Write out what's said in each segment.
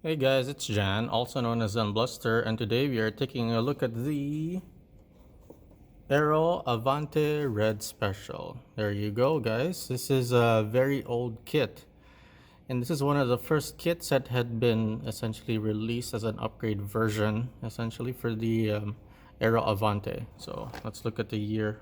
Hey guys, it's Jan, also known as Bluster, and today we are taking a look at the Aero Avante Red Special. There you go, guys. This is a very old kit, and this is one of the first kits that had been essentially released as an upgrade version, essentially for the Aero Avante. So let's look at the year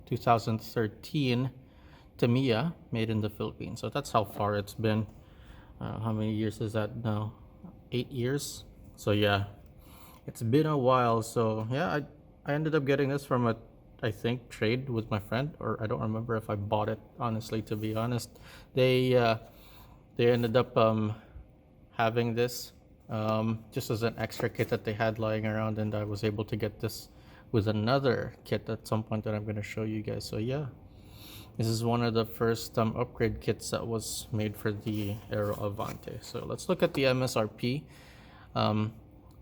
2013 Tamiya, made in the Philippines. So that's how far it's been. How many years is that now? 8 years. So yeah, it's been a while. So yeah, I ended up getting this from a, I think, trade with my friend, or I don't remember if I bought it, honestly, to be honest. They ended up having this just as an extra kit that they had lying around, and I was able to get this with another kit at some point that I'm going to show you guys. So yeah, this is one of the first upgrade kits that was made for the Aero Avante. So let's look at the MSRP.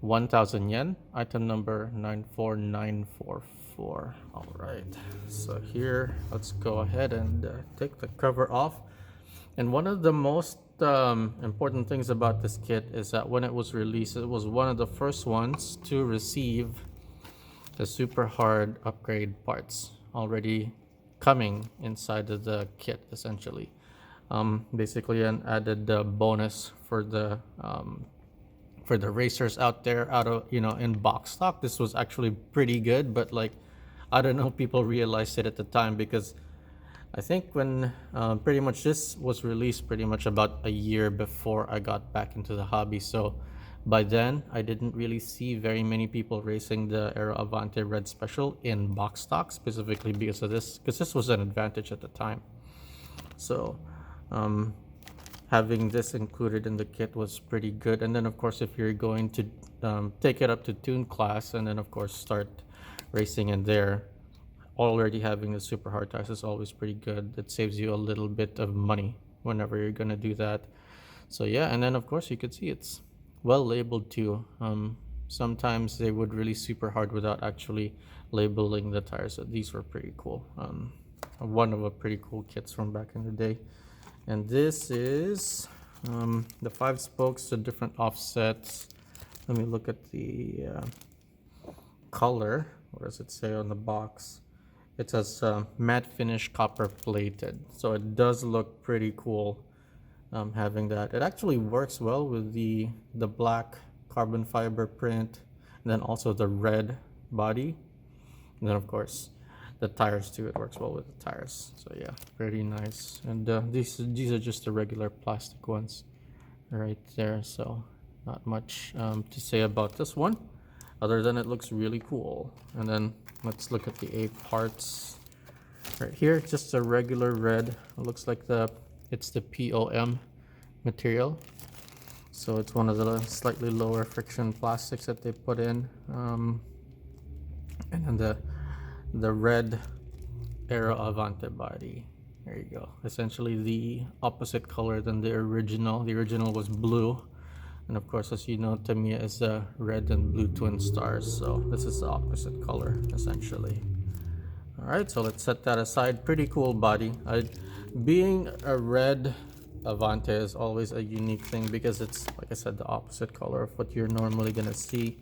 1,000 yen, item number 94944. All right, so here, let's go ahead and take the cover off. And one of the most important things about this kit is that when it was released, it was one of the first ones to receive the super hard upgrade parts already coming inside of the kit, essentially. Basically an added bonus for the racers out there, out of, in box stock. This was actually pretty good, but like, I don't know, people realized it at the time, because I think when pretty much this was released pretty much about a year before I got back into the hobby. So by then I didn't really see very many people racing the Aero Avante Red Special in box stock, specifically because of this, because this was an advantage at the time. So having this included in the kit was pretty good. And then of course, if you're going to take it up to tune class, and then of course start racing in there, already having the super hard tires is always pretty good. It saves you a little bit of money whenever you're gonna do that. So yeah, and then of course you could see it's well labeled too. Sometimes they would really super hard without actually labeling the tires. So these were pretty cool. One of the pretty cool kits from back in the day. And this is the 5 spokes, the different offsets. Let me look at the color. What does it say on the box? It says matte finish copper plated. So it does look pretty cool having that. It actually works well with the black carbon fiber print, and then also the red body. And then of course the tires too, it works well with the tires. So yeah, pretty nice. And these are just the regular plastic ones right there. So not much to say about this one, other than it looks really cool. And then let's look at the A parts right here. Just a regular red. It looks like it's the POM material. So it's one of the slightly lower friction plastics that they put in. And then the red Aero Avante body. There you go. Essentially the opposite color than the original. The original was blue. And of course, as you know, Tamiya is the red and blue twin stars. So this is the opposite color, essentially. All right, so let's set that aside. Pretty cool body. Being a red Avante is always a unique thing, because it's, like I said, the opposite color of what you're normally gonna see.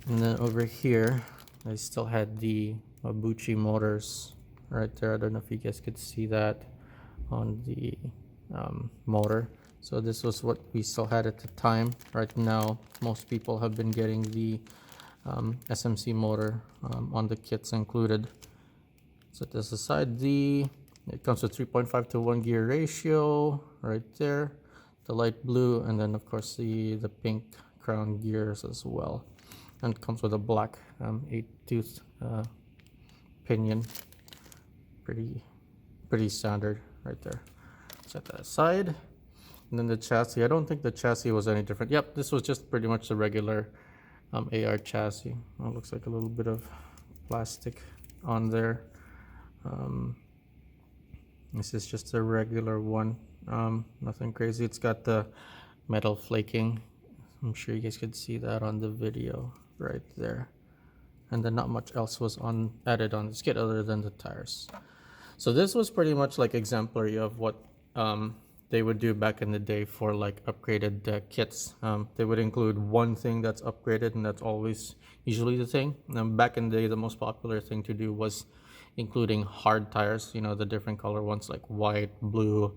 And then over here, I still had the Mabuchi motors right there. I don't know if you guys could see that on the motor. So this was what we still had at the time. Right now, most people have been getting the SMC motor on the kits included. Set this aside. It comes with 3.5 to 1 gear ratio right there. The light blue, and then of course the pink crown gears as well. And it comes with a black 8-tooth pinion. Pretty standard right there. Set that aside. And then the chassis, I don't think the chassis was any different. Yep, this was just pretty much the regular AR chassis. It looks like a little bit of plastic on there. This is just a regular one. Nothing crazy. It's got the metal flaking. I'm sure you guys could see that on the video right there. And then not much else was added on this kit other than the tires. So this was pretty much like exemplary of what they would do back in the day for like upgraded kits. They would include one thing that's upgraded, and that's always usually the thing. Back in the day, the most popular thing to do was including hard tires, you know, the different color ones like white, blue,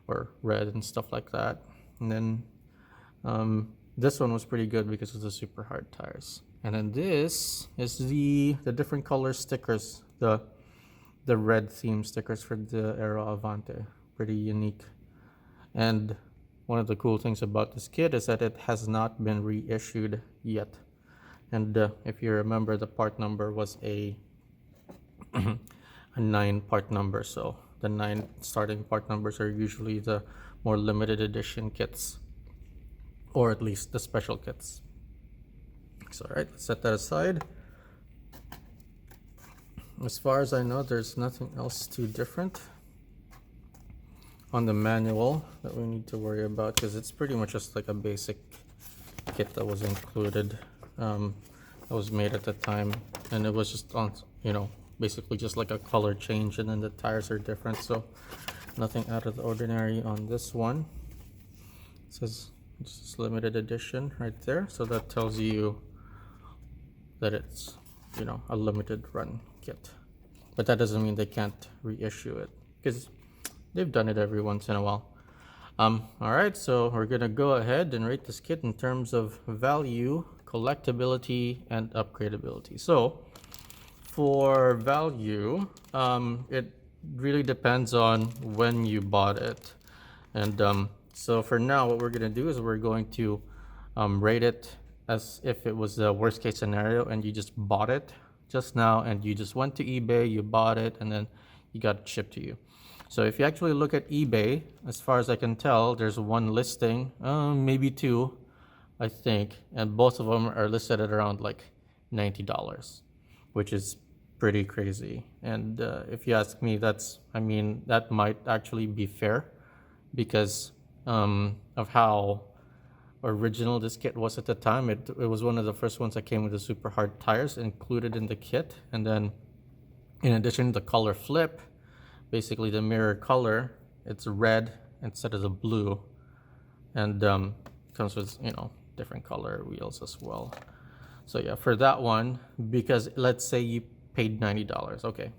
or red and stuff like that. And then this one was pretty good because of the super hard tires. And then this is the different color stickers, the red theme stickers for the Aero Avante. Pretty unique. And one of the cool things about this kit is that it has not been reissued yet. And if you remember, the part number was a 9 part number. So the 9 starting part numbers are usually the more limited edition kits, or at least the special kits. So all right, let's set that aside. As far as I know, there's nothing else too different on the manual that we need to worry about, because it's pretty much just like a basic kit that was included, that was made at the time, and it was just on, you know, basically just like a color change, and then the tires are different, so nothing out of the ordinary on this one. It says it's limited edition right there, so that tells you that it's, you know, a limited run kit. But that doesn't mean they can't reissue it, because they've done it every once in a while. All right, so we're gonna go ahead and rate this kit in terms of value, collectability, and upgradability. So for value, it really depends on when you bought it. And so for now, what we're gonna do is we're going to rate it as if it was the worst case scenario and you just bought it just now, and you just went to eBay, you bought it, and then you got it shipped to you. So if you actually look at eBay, as far as I can tell, there's one listing, maybe two, I think, and both of them are listed at around like $90, which is pretty crazy. And if you ask me, that might actually be fair, because of how original this kit was at the time. It was one of the first ones that came with the super hard tires included in the kit, and then in addition, the color flip, basically the mirror color, it's red instead of the blue, and comes with, you know, different color wheels as well. So yeah, for that one, because let's say you paid $90, okay,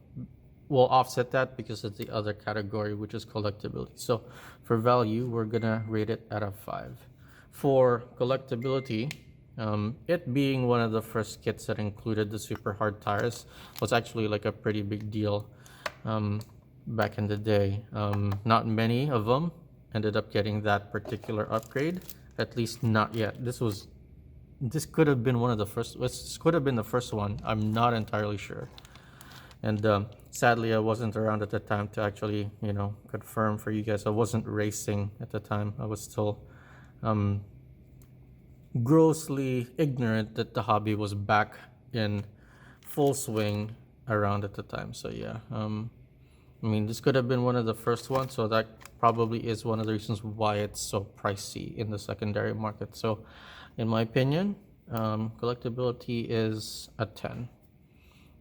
we'll offset that because of the other category, which is collectability. So for value, we're gonna rate it out of 5. For collectability, it being one of the first kits that included the super hard tires was actually like a pretty big deal back in the day. Not many of them ended up getting that particular upgrade, at least not yet. This could have been one of the first, this could have been the first one, I'm not entirely sure. And sadly, I wasn't around at the time to actually, you know, confirm for you guys. I wasn't racing at the time. I was still grossly ignorant that the hobby was back in full swing around at the time. So yeah, I mean, this could have been one of the first ones, so that probably is one of the reasons why it's so pricey in the secondary market. So in my opinion, collectability is a 10.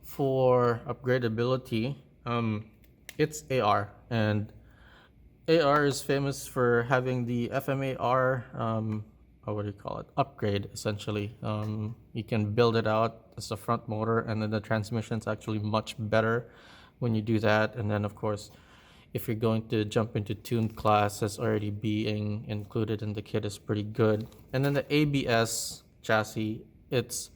For upgradability, it's AR, and AR is famous for having the FMAR, what do you call it, upgrade, essentially. You can build it out as a front motor, and then the transmission's actually much better when you do that. And then of course, if you're going to jump into tuned classes, already being included in the kit is pretty good. And then the ABS chassis, it's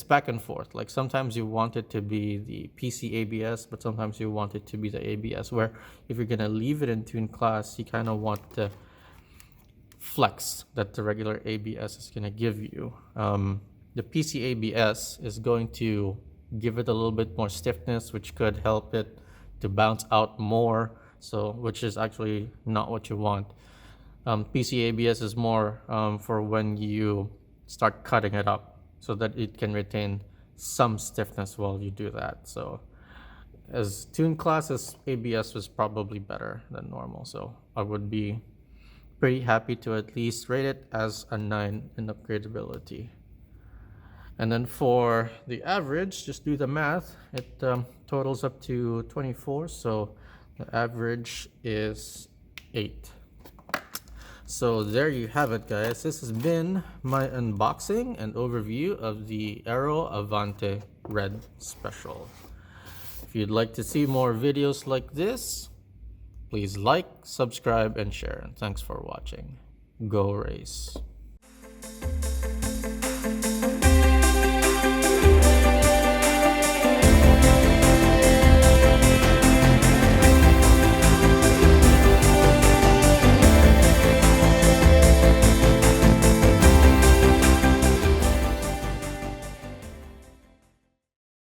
back and forth. Like sometimes you want it to be the PC ABS, but sometimes you want it to be the ABS, where if you're gonna leave it in tuned class, you kind of want the flex that the regular ABS is gonna give you. The PC ABS is going to give it a little bit more stiffness, which could help it to bounce out more, so which is actually not what you want. PC ABS is more for when you start cutting it up, so that it can retain some stiffness while you do that. So as tuned classes, ABS was probably better than normal, so I would be pretty happy to at least rate it as a 9 in upgradability. And then for the average, just do the math. It totals up to 24, so the average is 8. So there you have it, guys. This has been my unboxing and overview of the Aero Avante Red Special. If you'd like to see more videos like this, please like, subscribe, and share. And thanks for watching. Go race.